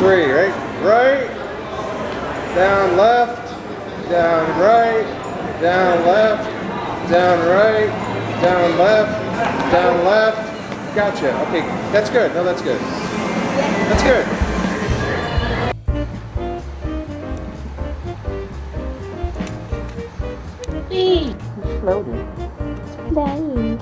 3, right? Right, down left, down right, down left, down right, down left, down left. Gotcha. Okay, that's good. No, that's good. That's good. He's floating. It's flying.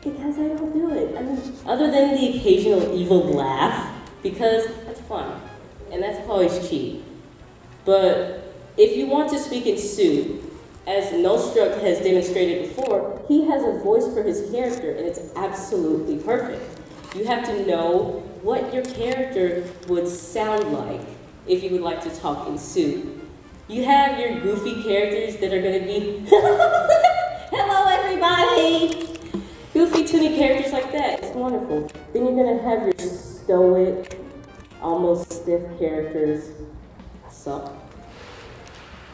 Because I don't do it. I mean, other than the occasional evil laugh, because that's fun, and that's always cheap. But if you want to speak in suit, as Nostruct has demonstrated before, he has a voice for his character, and it's absolutely perfect. You have to know what your character would sound like if you would like to talk in suit. You have your goofy characters that are going to be, hello everybody! Goofy, toony characters like that. It's wonderful. Then you're going to have your stoic, almost stiff characters. So,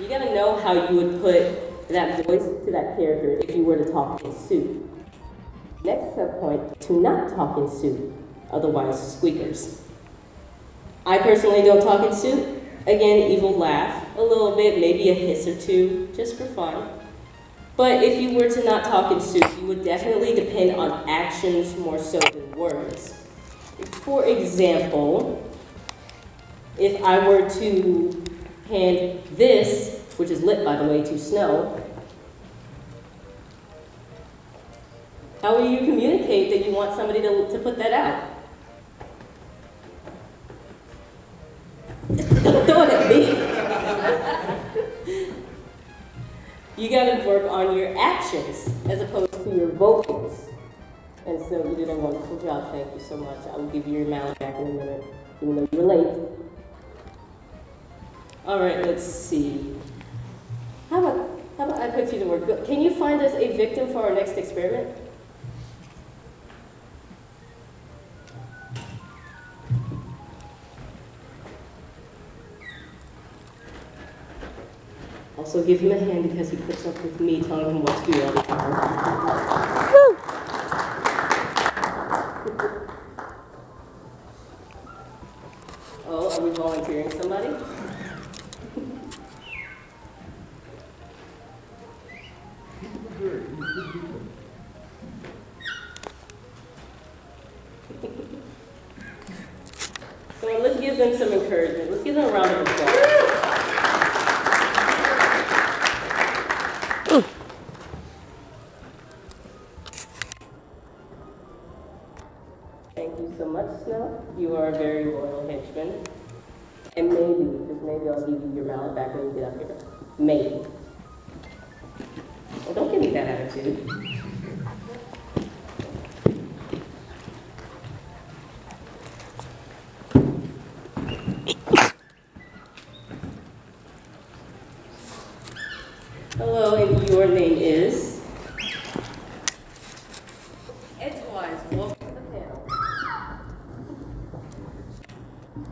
you got to know how you would put that voice to that character if you were to talk in suit. Next sub point, to not talk in suit, otherwise squeakers. I personally don't talk in suit. Again, evil laugh, a little bit, maybe a hiss or two, just for fun. But if you were to not talk in suit, you would definitely depend on actions more so than words. For example, if I were to hand this, which is lit by the way, to Snow, how will you communicate that you want somebody to put that out? Don't throw it at me. You gotta work on your actions as opposed to your vocals. And so you did a wonderful job, thank you so much. I will give you your mallet back in a minute, even though you were late. All right, let's see. How about I put you to work? Can you find us a victim for our next experiment? Also give him a hand because he puts up with me telling him what to do all the time. Woo! Oh, are we volunteering somebody? So let's give them some encouragement. Let's give them a round of applause. Thank you so much, Snow. You are a very loyal henchman. And maybe, just maybe I'll give you your mallet back when you get up here. Maybe. Well, don't give me that attitude. Hello, and your name is? Edgewise, welcome to the panel.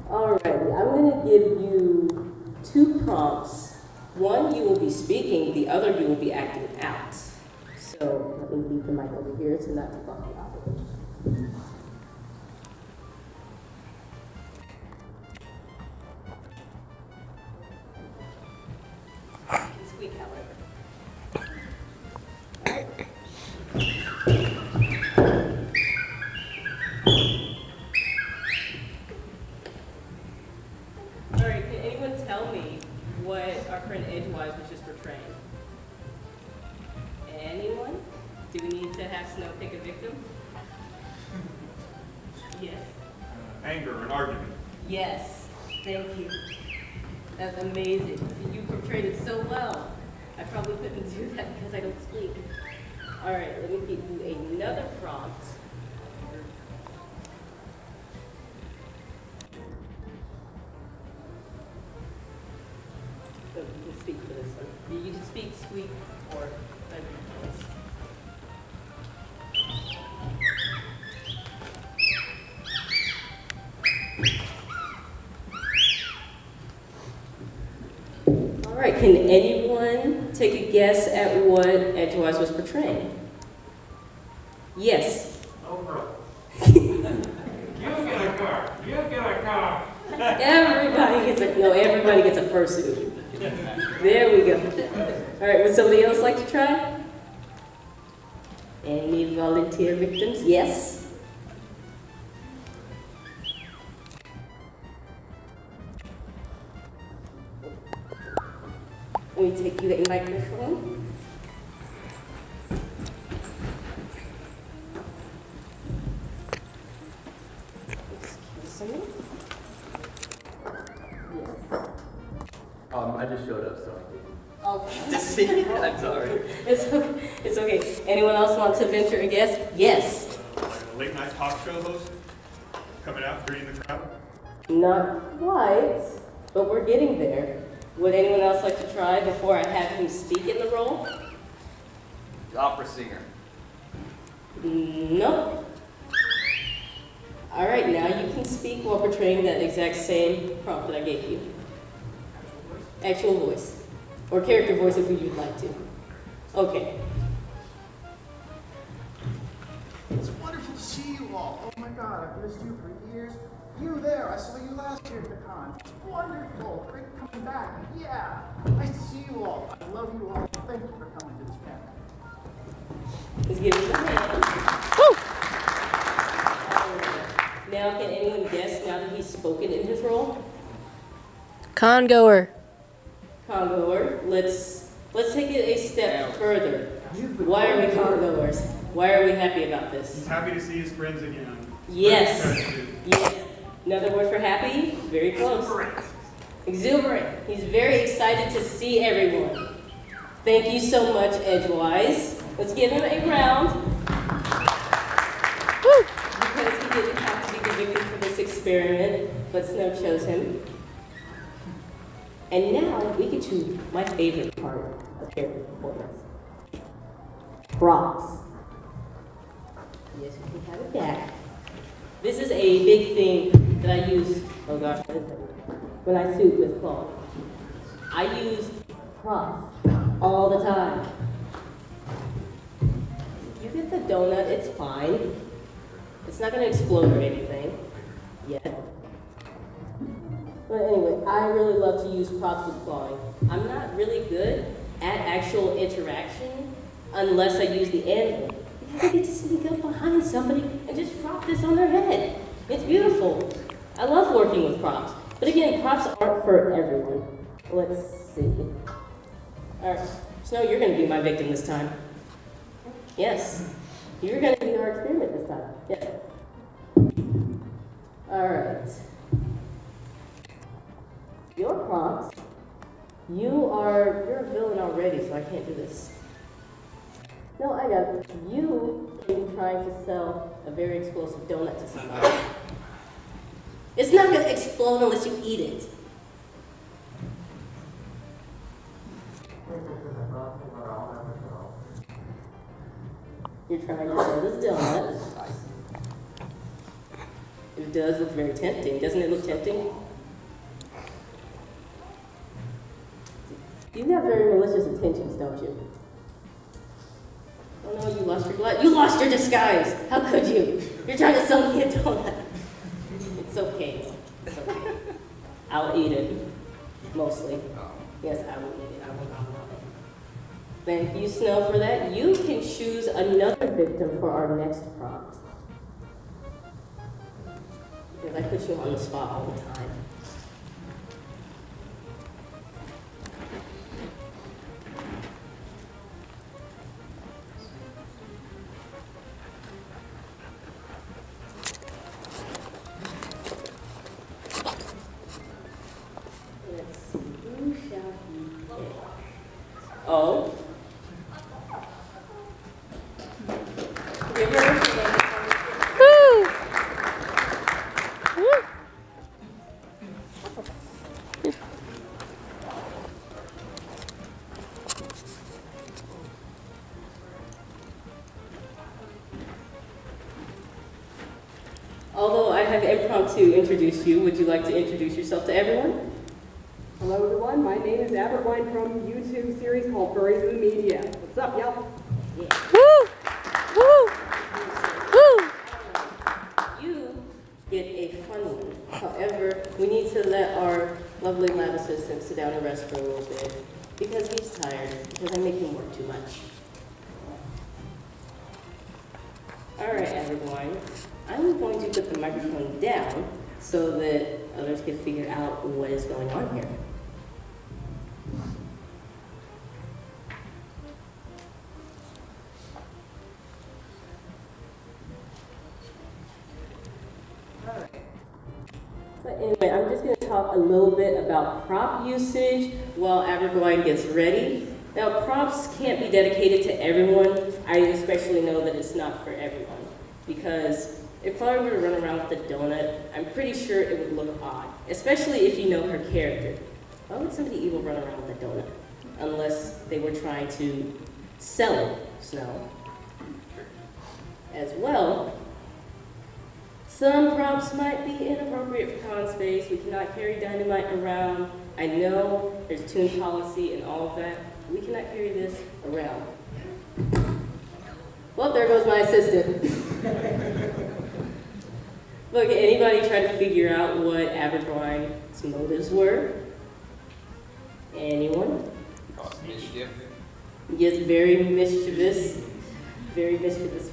Alrighty, I'm going to give you 2 prompts. One, you will be speaking, the other, you will be acting out. So, let me leave the mic over here to not talk about it. anger or an argument. Yes, thank you. That's amazing. You portrayed it so well. I probably couldn't do that because I don't speak. All right, let me give you another prompt. So you can speak for this one. You can speak sweet or voice. All right, can anyone take a guess at what Edgewise was portraying? Yes. Oh, bro. You get a car. You get a car. Everybody gets a fursuit. There we go. All right, would somebody else like to try? Any volunteer victims? Yes. Let me take you a microphone. Excuse me. Yes. I just showed up, so. Okay. I'm sorry. It's okay. Anyone else want to venture a guess? Yes. Like a late night talk show host coming out greeting the crowd. Not quite, but we're getting there. Would anyone else like to try before I have him speak in the role? Opera singer. No. All right, now you can speak while portraying that exact same prompt that I gave you. Actual voice. Or character voice if you'd like to. Okay. It's wonderful to see you all. Oh my God, I've missed you for years. You there, I saw you last year at the con. Wonderful, great coming back. Yeah, nice to see you all. I love you all. Thank you for coming to this panel. Let's give him a hand. Now, can anyone guess now that he's spoken in his role? Congoer. Congoer. Let's take it a step further. Why are we congoers? Why are we happy about He's this? happy to see his friends again. Yes. Very excited. Yes. Another word for happy? Very close. Exuberant. He's very excited to see everyone. Thank you so much, Edgewise. Let's give him a round. Woo! Because he didn't have to be the victim for this experiment, but Snow chose him. And now we get to my favorite part of character performance. Props. Yes, we can have it back. This is a big thing that I use, oh gosh, when I suit with cloth. I use props all the time. You get the donut, it's fine. It's not gonna explode or anything yet. But anyway, I really love to use props with clawing. I'm not really good at actual interaction unless I use the animal. Because I get to sneak up behind somebody and just prop this on their head. It's beautiful. I love working with props. But again, props aren't for everyone. Let's see. All right, Snow, you're gonna be my victim this time. Yes, you're gonna be our experiment this time. Yes. All right. Your prompts, you're a villain already, so I can't do this. No, I got it. You can be trying to sell a very explosive donut to somebody. It's not gonna explode unless you eat it. You're trying to sell this donut. It does look very tempting. Doesn't it look tempting? You have very malicious intentions, don't you? Oh no, you lost your blood. You lost your disguise. How could you? You're trying to sell me a donut. It's okay. It's okay. I'll eat it. Mostly. Yes, I will eat it. I will not love it. Thank you, Snow, for that. You can choose another victim for our next prompt. Because I put you on the spot all the time. have impromptu introduced you. Would you like to introduce yourself to everyone? Hello everyone, my name is Abergwine from YouTube series called Furries in the Media. What's up, y'all? Woo! Woo! Woo! You get a fun one. However, we need to let our lovely lab assistant sit down and rest for a little bit because he's tired, because I make him work too much. All right, everyone. I'm going to put the microphone down so that others can figure out what is going on here. But anyway, I'm just going to talk a little bit about prop usage while Abergwine gets ready. Now, props can't be dedicated to everyone. I especially know that it's not for everyone. Because if Chloe were to run around with a donut, I'm pretty sure it would look odd. Especially if you know her character. Why would somebody evil run around with a donut? Unless they were trying to sell it, Snow. As well, some props might be inappropriate for con space. We cannot carry dynamite around. I know there's tune policy and all of that. We cannot carry this around. Well, there goes my assistant. Look, anybody try to figure out what Abergwine's motives were? Anyone? Mischief. Yes, very mischievous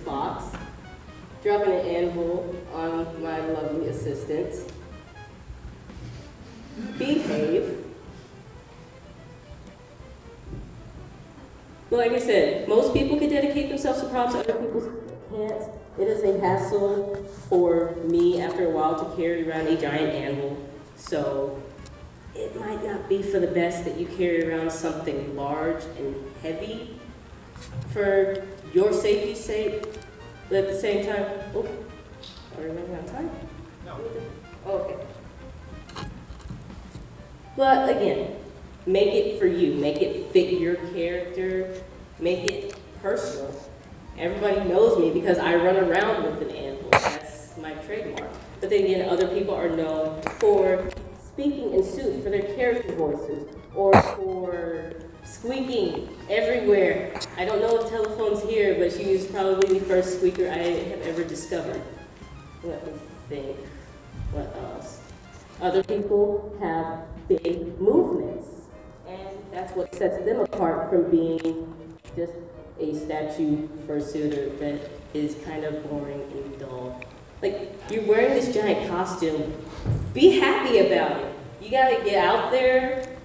fox. Dropping an anvil on my lovely assistant. Behave. But like I said, most people can dedicate themselves to props, other people can't. It is a hassle for me after a while to carry around a giant anvil. So it might not be for the best that you carry around something large and heavy for your safety's sake. But at the same time, oh, are we running out of time? No. Oh, okay. But again, make it for you. Make it fit your character. Make it personal. Everybody knows me because I run around with an anvil. That's my trademark. But then again, other people are known for speaking in suits for their character voices or for squeaking everywhere. I don't know if Telephone's here, but she is probably the first squeaker I have ever discovered. Let me think. What else? Other people have big movements, and that's what sets them apart from being just a statue fursuiter that is kind of boring and dull. Like, you're wearing this giant costume. Be happy about it. You gotta get out there,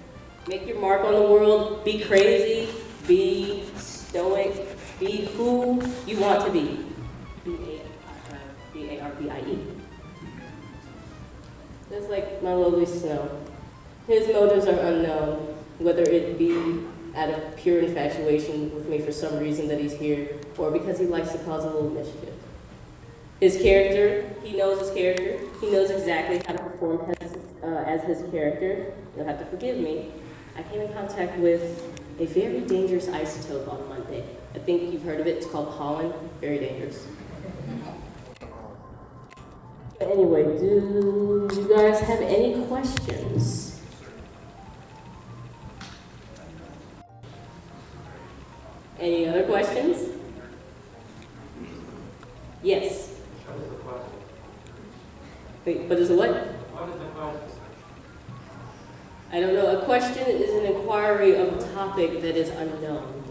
make your mark on the world, be crazy, be stoic, be who you want to be. B-A-R-B-I-E. Just like my lovely Snow. His motives are unknown, whether it be out of pure infatuation with me for some reason that he's here, or because he likes to cause a little mischief. His character, he knows his character. He knows exactly how to perform as his character. You'll have to forgive me. I came in contact with a very dangerous isotope on Monday. I think you've heard of it. It's called pollen. Very dangerous. But anyway, do you guys have any questions? Any other questions? Yes. What is the question? Wait, what is a what? What is the question? I don't know. A question is an inquiry of a topic that is unknown.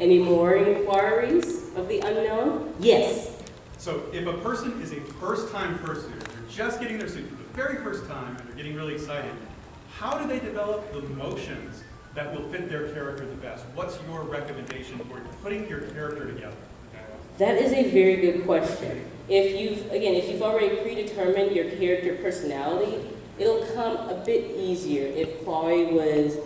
Any more inquiries of the unknown? Yes. So if a person is a first-time fursuiter, they're just getting their suit for the very first time and they're getting really excited, how do they develop the motions that will fit their character the best? What's your recommendation for putting your character together? That is a very good question. If you've already predetermined your character personality, it'll come a bit easier. If Clawy was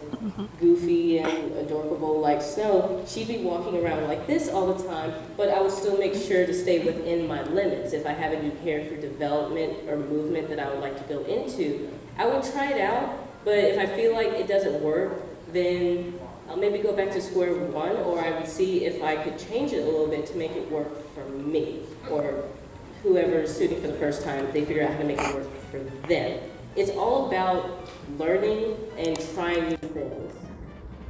goofy and adorable like Snow, she'd be walking around like this all the time, but I would still make sure to stay within my limits. If I have a new character development or movement that I would like to go into, I would try it out, but if I feel like it doesn't work, then I'll maybe go back to square one, or I would see if I could change it a little bit to make it work for me, or whoever's suiting for the first time, they figure out how to make it work for them. It's all about learning and trying new things.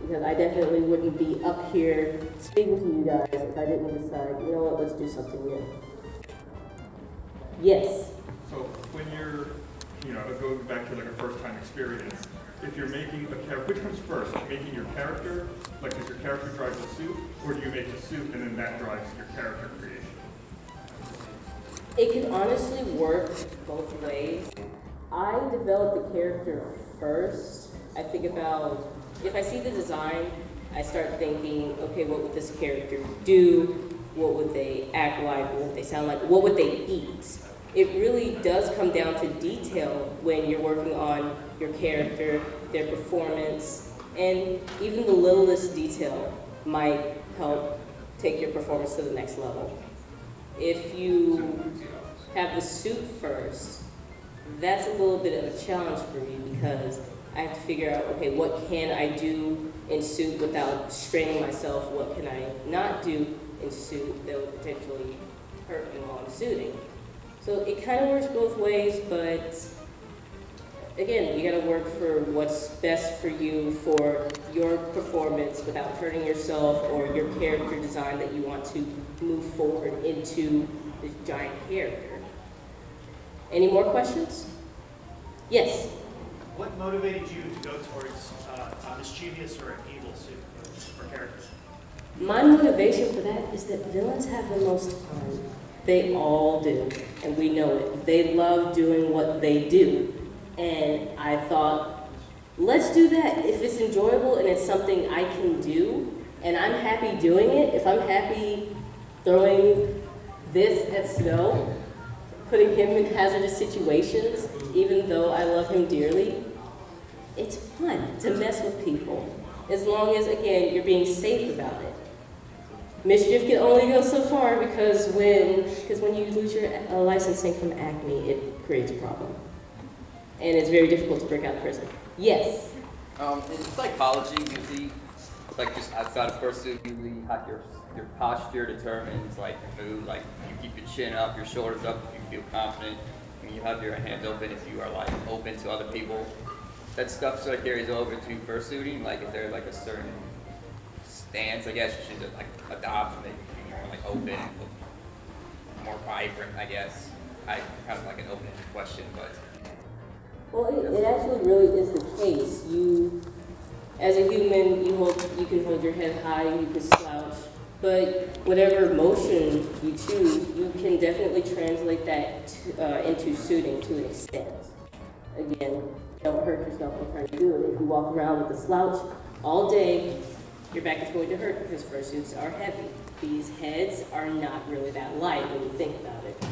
Because I definitely wouldn't be up here speaking to you guys if I didn't decide, you know what, let's do something new. Yes? So when you're, going back to like a first time experience, if you're making a character, which comes first? Making your character, like does your character drive the suit, or do you make the suit and then that drives your character creation? It can honestly work both ways. I develop the character first. I think about, if I see the design, I start thinking, okay, what would this character do? What would they act like? What would they sound like? What would they eat? It really does come down to detail when you're working on your character, their performance, and even the littlest detail might help take your performance to the next level. If you have the suit first, that's a little bit of a challenge for me because I have to figure out, okay, what can I do in suit without straining myself? What can I not do in suit that would potentially hurt me while I'm suiting? So it kind of works both ways, but again, you gotta work for what's best for you for your performance without hurting yourself or your character design that you want to move forward into this giant character. Any more questions? Yes? What motivated you to go towards a mischievous or an evil suit or character? My motivation for that is that villains have the most fun. They all do, and we know it. They love doing what they do. And I thought, let's do that. If it's enjoyable and it's something I can do, and I'm happy doing it, if I'm happy throwing this at Snow, putting him in hazardous situations, even though I love him dearly, it's fun to mess with people. As long as, again, you're being safe about it. Mischief can only go so far because when you lose your licensing from Acme, it creates a problem. And it's very difficult to break out of prison. Yes? In psychology, usually, like just outside of fursuit, usually your posture determines like your mood. Like you keep your chin up, your shoulders up if you feel confident. When you have your hands open, if you are like open to other people. That stuff sort of carries over to fursuiting. Like if there's like a certain stance, I guess you should just like adopt and make you more like open, more vibrant, I guess. I kind of like an open-ended question, but. Well, it actually really is the case. You, as a human, you can hold your head high, you can slouch, but whatever motion you choose, you can definitely translate that into suiting to an extent. Again, don't hurt yourself while trying to do it. If you walk around with a slouch all day, your back is going to hurt because fursuits are heavy. These heads are not really that light when you think about it.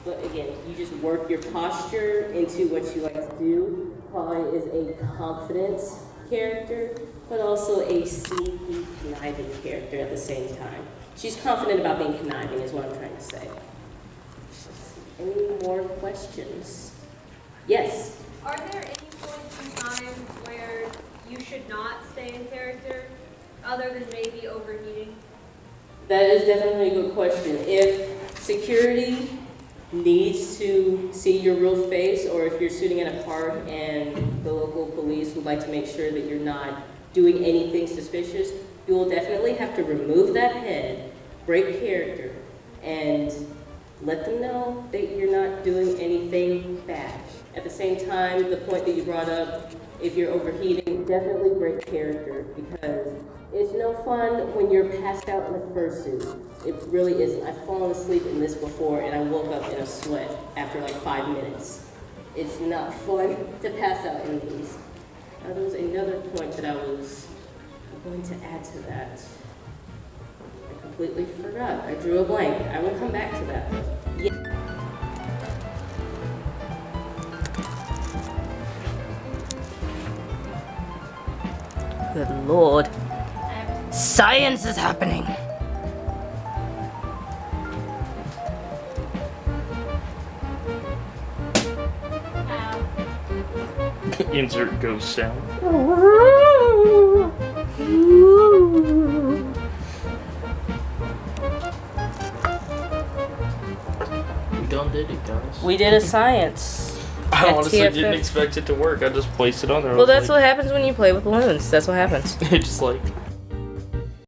But again, you just work your posture into what you like to do. Clawy is a confident character, but also a sneaky, conniving character at the same time. She's confident about being conniving is what I'm trying to say. Any more questions? Yes? Are there any points in time where you should not stay in character, other than maybe overheating? That is definitely a good question. If security needs to see your real face, or if you're shooting in a park and the local police would like to make sure that you're not doing anything suspicious, you will definitely have to remove that head, break character, and let them know that you're not doing anything bad. At the same time, the point that you brought up, if you're overheating, definitely break character, because it's no fun when you're passed out in a fursuit. It really isn't. I've fallen asleep in this before and I woke up in a sweat after like 5 minutes. It's not fun to pass out in these. There was another point that I was going to add to that. I completely forgot. I drew a blank. I will come back to that. Yeah. Good Lord. Science is happening. Insert ghost sound. undid it, guys. We did a science. I at honestly didn't TFF. expect it to work. I just placed it on there. I Well, was that's like, what happens when you play with balloons. That's what happens. it just like